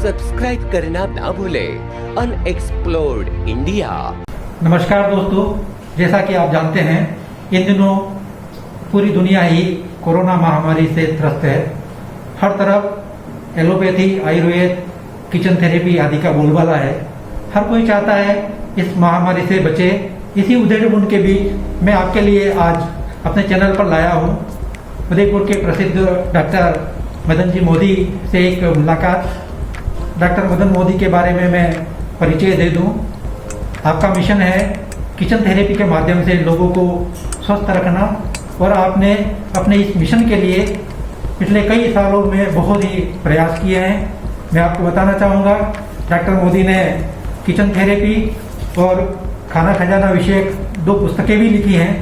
Subscribe करना ना भूलें अनएक्सप्लोर्ड इंडिया। नमस्कार दोस्तों, जैसा कि आप जानते हैं इन दिनों पूरी दुनिया ही कोरोना महामारी से त्रस्त है। हर तरफ एलोपैथी, आयुर्वेद, किचन थेरेपी आदि का बोलबाला है। हर कोई चाहता है इस महामारी से बचे। इसी उधेड़-बुन के बीच मैं आपके लिए आज अपने चैनल पर लाया हूँ उदयपुर के प्रसिद्ध डॉक्टर मदन जी मोदी से एक मुलाकात। डॉक्टर मदन मोदी के बारे में मैं परिचय दे दूं। आपका मिशन है किचन थेरेपी के माध्यम से लोगों को स्वस्थ रखना, और आपने अपने इस मिशन के लिए पिछले कई सालों में बहुत ही प्रयास किए हैं। मैं आपको बताना चाहूँगा, डॉक्टर मोदी ने किचन थेरेपी और खाना खजाना विषयक 2 पुस्तकें भी लिखी हैं,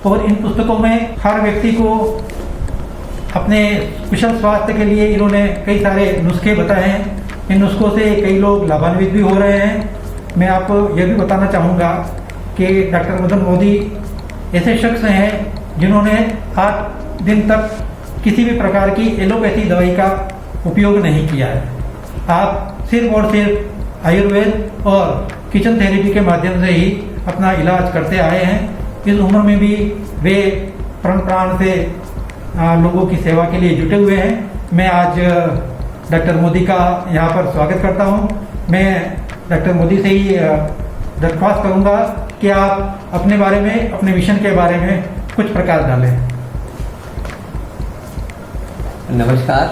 और इन पुस्तकों में हर व्यक्ति को अपने कुशल स्वास्थ्य के लिए इन्होंने कई सारे नुस्खे बताए हैं। इन नुस्खों से कई लोग लाभान्वित भी हो रहे हैं। मैं आपको यह भी बताना चाहूँगा कि डॉक्टर मदन मोदी ऐसे शख्स हैं जिन्होंने 8 दिन तक किसी भी प्रकार की एलोपैथी दवाई का उपयोग नहीं किया है। आप सिर्फ और सिर्फ आयुर्वेद और किचन थेरेपी के माध्यम से ही अपना इलाज करते आए हैं। इस उम्र में भी वे प्राण से लोगों की सेवा के लिए जुटे हुए हैं। मैं आज डॉक्टर मोदी का यहाँ पर स्वागत करता हूँ। मैं डॉक्टर मोदी से ही दरख्वास्त करूँगा कि आप अपने बारे में, अपने मिशन के बारे में कुछ प्रकाश डालें। नमस्कार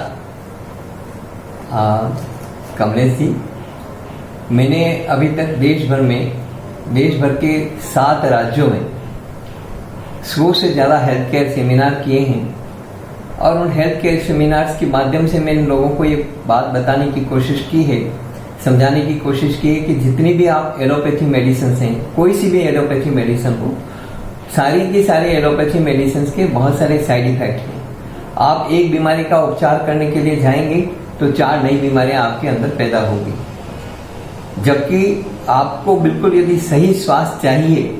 कमलेश जी, मैंने अभी तक देश भर के 7 राज्यों में 100 से ज़्यादा हेल्थ केयर सेमिनार किए हैं, और उन हेल्थ केयर सेमिनार्स के माध्यम से मैंने लोगों को ये बात बताने की कोशिश की है, समझाने की कोशिश की है कि जितनी भी आप एलोपैथी मेडिसिन हैं, कोई सी भी एलोपैथी मेडिसिन हो, सारी की सारी एलोपैथी मेडिसिन के बहुत सारे साइड इफेक्ट हैं। आप एक बीमारी का उपचार करने के लिए जाएंगे तो 4 नई बीमारियां आपके अंदर पैदा होगी, जबकि आपको बिल्कुल यदि सही स्वास्थ्य चाहिए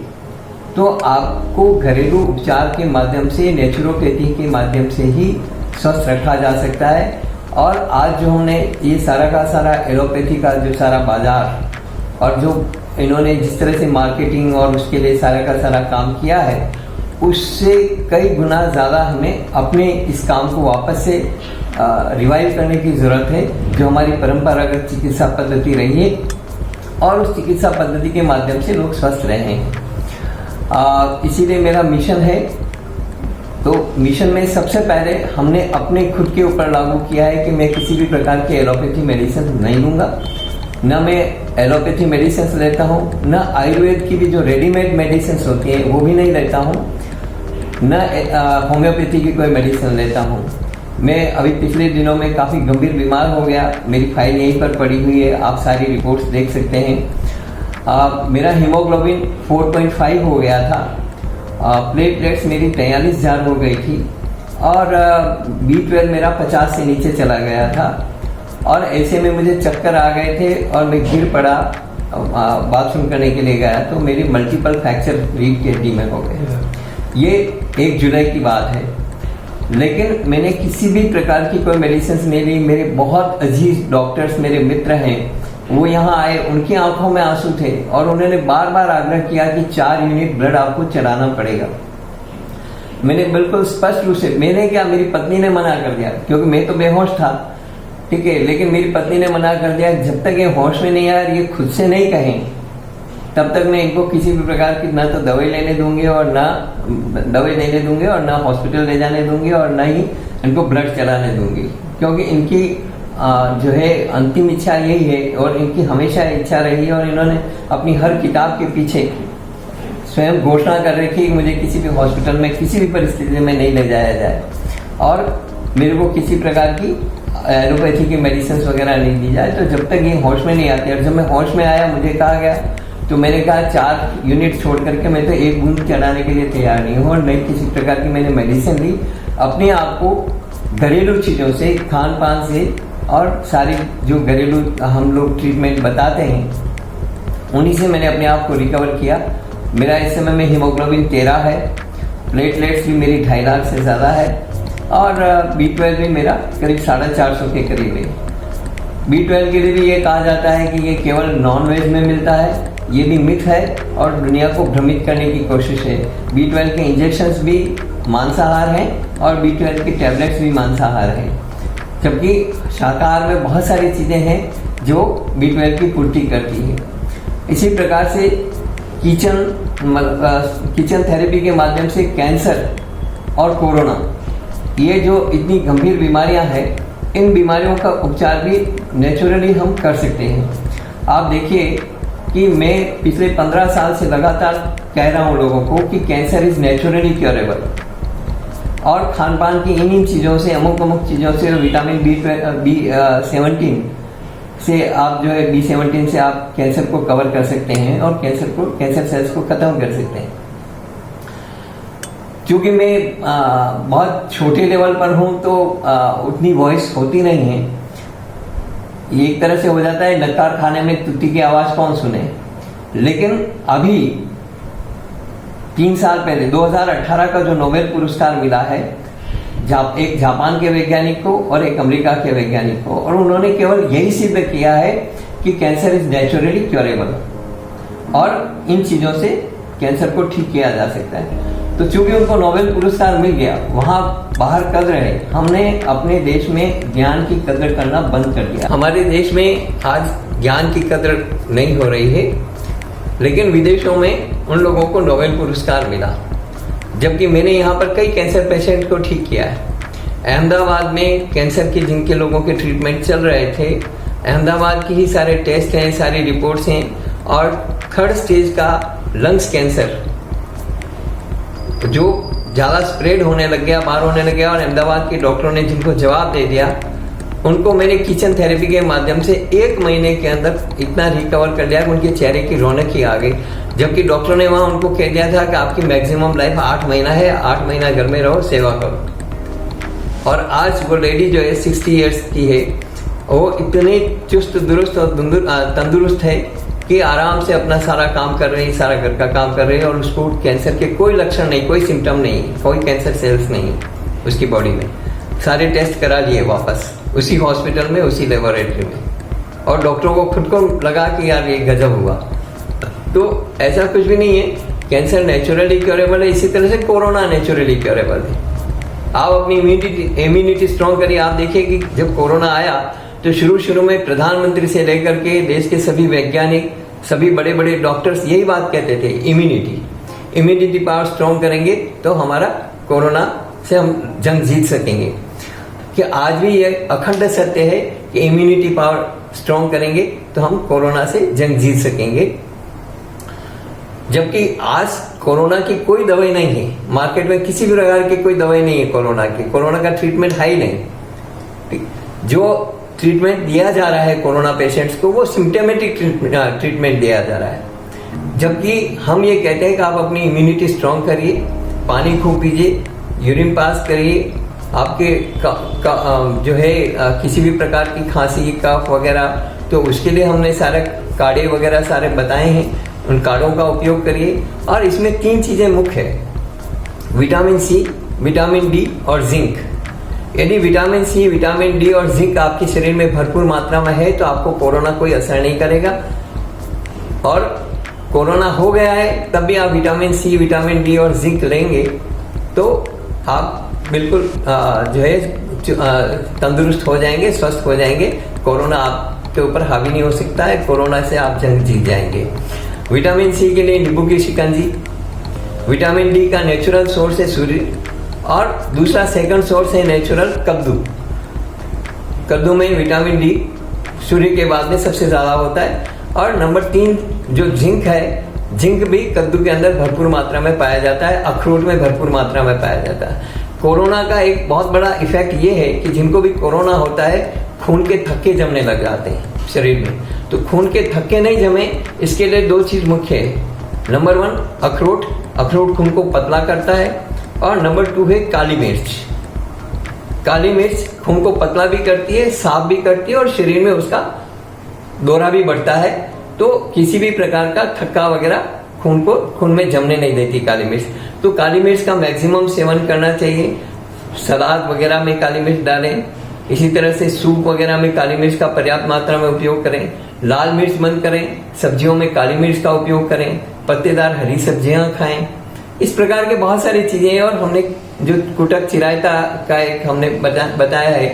तो आपको घरेलू उपचार के माध्यम से, नेचुरोपैथी के माध्यम से ही स्वस्थ रखा जा सकता है। और आज जो हमने ये सारा का सारा एलोपैथी का जो सारा बाजार और जो इन्होंने जिस तरह से मार्केटिंग और उसके लिए सारा का सारा काम किया है, उससे कई गुना ज़्यादा हमें अपने इस काम को वापस से रिवाइव करने की ज़रूरत है, जो हमारी परंपरागत चिकित्सा पद्धति रही है, और उस चिकित्सा पद्धति के माध्यम से लोग स्वस्थ रहे हैं। इसीलिए मेरा मिशन है। तो मिशन में सबसे पहले हमने अपने खुद के ऊपर लागू किया है कि मैं किसी भी प्रकार की एलोपैथी मेडिसिन नहीं लूँगा। न मैं एलोपैथी मेडिसिन लेता हूँ, न आयुर्वेद की भी जो रेडीमेड मेडिसिन होती हैं वो भी नहीं लेता हूँ, न होम्योपैथी की कोई मेडिसिन लेता हूँ। मैं अभी पिछले दिनों में काफ़ी गंभीर बीमार हो गया। मेरी फाइल यहीं पर पड़ी हुई है, आप सारी रिपोर्ट्स देख सकते हैं। मेरा हीमोग्लोबिन 4.5 हो गया था, प्लेटलेट्स मेरी 43,000 हो गई थी, और B12 मेरा 50 से नीचे चला गया था, और ऐसे में मुझे चक्कर आ गए थे और मैं गिर पड़ा। बाथरूम करने के लिए गया तो मेरी मल्टीपल फ्रैक्चर रीढ़ की हड्डी में हो गए। ये 1 जुलाई की बात है। लेकिन मैंने किसी भी प्रकार की कोई मेडिसिन नहीं ली। मेरे बहुत अजीज डॉक्टर्स, मेरे मित्र हैं, वो यहाँ आए, उनकी आंखों में आंसू थे, और उन्होंने बार बार आग्रह किया कि 4 यूनिट ब्लड आपको चढ़ाना पड़ेगा। मैंने बिल्कुल स्पष्ट रूप से, मैंने क्या, मेरी पत्नी ने मना कर दिया, क्योंकि मैं तो बेहोश था, ठीक है, लेकिन मेरी पत्नी ने मना कर दिया। जब तक ये होश में नहीं आया, ये खुद से नहीं कहें, तब तक मैं इनको किसी भी प्रकार की ना तो दवाई लेने दूंगी और ना हॉस्पिटल ले जाने दूंगी, और ना ही इनको ब्लड चलाने दूंगी, क्योंकि इनकी जो है अंतिम इच्छा यही है, और इनकी हमेशा इच्छा रही है, और इन्होंने अपनी हर किताब के पीछे स्वयं घोषणा कर रखी कि मुझे किसी भी हॉस्पिटल में किसी भी परिस्थिति में नहीं ले जाया जाए, और मेरे को किसी प्रकार की एलोपैथी की मेडिसिन वगैरह नहीं दी जाए, तो जब तक ये होश में नहीं आती। और जब मैं होश में आया, मुझे कहा गया, तो मैंने कहा 4 यूनिट छोड़ करके मैं तो 1 बूंद चढ़ाने के लिए तैयार नहीं हूँ, और नहीं किसी प्रकार की मैंने मेडिसिन ली। अपने आप को घरेलू चीज़ों से, खान पान से, और सारी जो घरेलू हम लोग ट्रीटमेंट बताते हैं, उन्हीं से मैंने अपने आप को रिकवर किया। मेरा इस समय में हीमोग्लोबिन 13 है, प्लेटलेट्स भी मेरी 2.5 लाख से ज़्यादा है, और B12 भी मेरा करीब 450 के करीब है। B12 के लिए भी ये कहा जाता है कि ये केवल नॉन वेज में मिलता है, ये भी मिथ है और दुनिया को भ्रमित करने की कोशिश है। B12 के इंजेक्शंस भी मांसाहार हैं और B12 के टैबलेट्स भी मांसाहार हैं, जबकि शाकाहार में बहुत सारी चीज़ें हैं जो B12 की पूर्ति करती है। इसी प्रकार से किचन थेरेपी के माध्यम से कैंसर और कोरोना, ये जो इतनी गंभीर बीमारियां हैं, इन बीमारियों का उपचार भी नेचुरली हम कर सकते हैं। आप देखिए कि मैं पिछले 15 साल से लगातार कह रहा हूँ लोगों को कि कैंसर इज़ नेचुरली क्योरेबल, और खान पान की इन चीज़ों से, अमुक चीज़ों से, विटामिन B17 से आप जो है B17 से आप कैंसर को कवर कर सकते हैं और कैंसर सेल्स को ख़त्म कर सकते हैं। क्योंकि मैं बहुत छोटे लेवल पर हूँ तो उतनी वॉइस होती नहीं है, ये एक तरह से हो जाता है लकार खाने में तुत्ती की आवाज़ कौन सुने। लेकिन अभी 3 साल पहले 2018 का जो नोबेल पुरस्कार मिला है, एक जापान के वैज्ञानिक को और एक अमेरिका के वैज्ञानिक को, और उन्होंने केवल यही सिद्ध किया है कि कैंसर इज नेचुरली क्योरेबल और इन चीज़ों से कैंसर को ठीक किया जा सकता है। तो चूंकि उनको नोबेल पुरस्कार मिल गया, वहाँ बाहर कर रहे, हमने अपने देश में ज्ञान की कदर करना बंद कर दिया। हमारे देश में आज ज्ञान की कदर नहीं हो रही है, लेकिन विदेशों में उन लोगों को नोबेल पुरस्कार मिला, जबकि मैंने यहाँ पर कई कैंसर पेशेंट को ठीक किया है। अहमदाबाद में कैंसर के जिनके लोगों के ट्रीटमेंट चल रहे थे, अहमदाबाद की ही सारे टेस्ट हैं, सारी रिपोर्ट्स हैं, और 3rd स्टेज का लंग्स कैंसर जो ज़्यादा स्प्रेड होने लग गया, बाहर होने लग गया, और अहमदाबाद के डॉक्टरों ने जिनको जवाब दे दिया, उनको मैंने किचन थेरेपी के माध्यम से 1 महीने के अंदर इतना रिकवर कर लिया कि उनके चेहरे की रौनक ही आ गई। जबकि डॉक्टरों ने वहाँ उनको कह दिया था कि आपकी मैक्सिमम लाइफ 8 महीना है, 8 महीना घर में रहो, सेवा करो। और आज वो लेडी जो है 60 ईयर्स की है, वो इतनी चुस्त दुरुस्त और तंदुरुस्त है कि आराम से अपना सारा काम कर रही है, सारा घर का काम कर रही है, और उसको कैंसर के कोई लक्षण नहीं, कोई सिम्टम नहीं, कोई कैंसर सेल्स नहीं उसकी बॉडी में। सारे टेस्ट करा लिए वापस उसी हॉस्पिटल में, उसी लेबोरेटरी में, और डॉक्टरों को खुद को लगा कि यार ये गजब हुआ। तो ऐसा कुछ भी नहीं है, कैंसर नेचुरली क्योरेबल है। इसी तरह से कोरोना नेचुरली क्योरेबल है। आप अपनी इम्यूनिटी स्ट्रॉन्ग करिए। आप देखिए कि जब कोरोना आया तो शुरू में प्रधानमंत्री से लेकर के देश के सभी वैज्ञानिक, सभी बड़े बड़े डॉक्टर्स यही बात कहते थे, इम्यूनिटी पावर स्ट्रॉन्ग करेंगे तो हमारा कोरोना से हम जंग जीत सकेंगे। कि आज भी ये अखंड सत्य है कि इम्यूनिटी पावर स्ट्रॉन्ग करेंगे तो हम कोरोना से जंग जीत सकेंगे। जबकि आज कोरोना की कोई दवाई नहीं है, मार्केट में किसी भी प्रकार की कोई दवाई नहीं है कोरोना की। कोरोना का ट्रीटमेंट है ही नहीं। जो ट्रीटमेंट दिया जा रहा है कोरोना पेशेंट्स को, वो सिम्टोमेटिक ट्रीटमेंट दिया जा रहा है। जबकि हम ये कहते हैं कि आप अपनी इम्यूनिटी स्ट्रॉन्ग करिए, पानी खूब पीजिए, यूरिन पास करिए, आपके जो है किसी भी प्रकार की खांसी, कफ वगैरह, तो उसके लिए हमने सारे काढ़े वगैरह सारे बताए हैं, उन काढ़ों का उपयोग करिए। और इसमें 3 चीज़ें मुख्य है, विटामिन सी, विटामिन डी और जिंक। यदि विटामिन सी, विटामिन डी और जिंक आपके शरीर में भरपूर मात्रा में है तो आपको कोरोना कोई असर नहीं करेगा। और कोरोना हो गया है तब भी आप विटामिन सी, विटामिन डी और जिंक लेंगे तो आप बिल्कुल जो है तंदुरुस्त हो जाएंगे, स्वस्थ हो जाएंगे। कोरोना आपके ऊपर हावी नहीं हो सकता है, कोरोना से आप जंग जीत जाएंगे। विटामिन सी के लिए नींबू की शिकंजी, विटामिन डी का नेचुरल सोर्स है सूर्य, और दूसरा सेकंड सोर्स है नेचुरल कद्दू। कद्दू में विटामिन डी सूर्य के बाद में सबसे ज़्यादा होता है। और नंबर 3 जो जिंक है, जिंक भी कद्दू के अंदर भरपूर मात्रा में पाया जाता है, अखरोट में भरपूर मात्रा में पाया जाता है। कोरोना का एक बहुत बड़ा इफेक्ट ये है कि जिनको भी कोरोना होता है, खून के थक्के जमने लग जाते हैं शरीर में। तो खून के थक्के नहीं जमे, इसके लिए 2 चीज़ मुख्य है। नंबर 1 अखरोट, अखरोट खून को पतला करता है, और नंबर 2 है काली मिर्च। काली मिर्च खून को पतला भी करती है, साफ भी करती है, और शरीर में उसका दौरा भी बढ़ता है। तो किसी भी प्रकार का थक्का वगैरह खून में जमने नहीं देती काली मिर्च। तो काली मिर्च का मैक्सिमम सेवन करना चाहिए। सलाद वगैरह में काली मिर्च डालें, इसी तरह से सूप वगैरह में काली मिर्च का पर्याप्त मात्रा में उपयोग करें, लाल मिर्च बंद करें, सब्जियों में काली मिर्च का उपयोग करें, पत्तेदार हरी सब्जियां खाएं। इस प्रकार के बहुत सारी चीजें हैं। और हमने जो कुटक चिरायता का एक हमने बताया है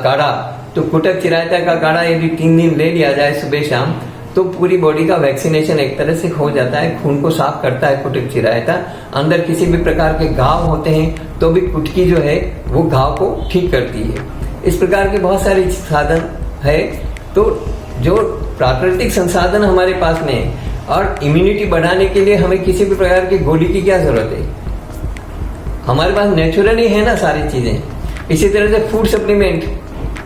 काढ़ा, तो कुटक चिरायता का काढ़ा यदि 3 दिन ले लिया जाए सुबह शाम, तो पूरी बॉडी का वैक्सीनेशन एक तरह से हो जाता है, खून को साफ करता है कुटक चिरायता। अंदर किसी भी प्रकार के घाव होते हैं तो भी कुटकी जो है वो घाव को ठीक करती है। इस प्रकार के बहुत सारे साधन है। तो जो प्राकृतिक संसाधन हमारे पास में है, और इम्यूनिटी बढ़ाने के लिए हमें किसी भी प्रकार की गोली की क्या जरूरत है, हमारे पास नेचुरली है ना सारी चीजें। इसी तरह से फूड सप्लीमेंट,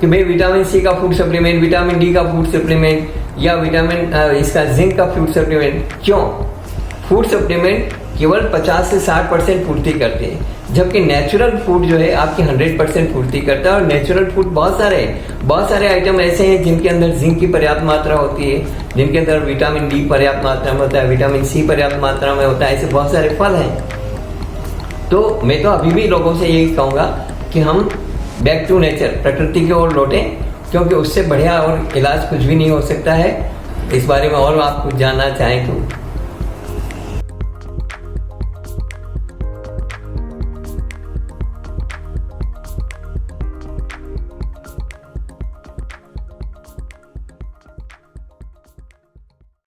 कि भाई विटामिन सी का फूड सप्लीमेंट, विटामिन डी का फूड सप्लीमेंट, या विटामिन इसका जिंक का फूड सप्लीमेंट। क्यों? फूड सप्लीमेंट केवल 50 से 60% पूर्ति करते हैं, जबकि नेचुरल फूड जो है आपकी 100% पूर्ति करता है। और नेचुरल फूड बहुत सारे आइटम ऐसे हैं जिनके अंदर जिंक की पर्याप्त मात्रा होती है, जिनके अंदर विटामिन डी पर्याप्त मात्रा में होता है, विटामिन सी पर्याप्त मात्रा में होता है। ऐसे बहुत सारे फल हैं। तो मैं तो अभी भी लोगों से यही कहूंगा कि हम बैक टू नेचर, प्रकृति की ओर लौटें, क्योंकि उससे बढ़िया और इलाज कुछ भी नहीं हो सकता है। इस बारे में और आप कुछ जानना चाहें तो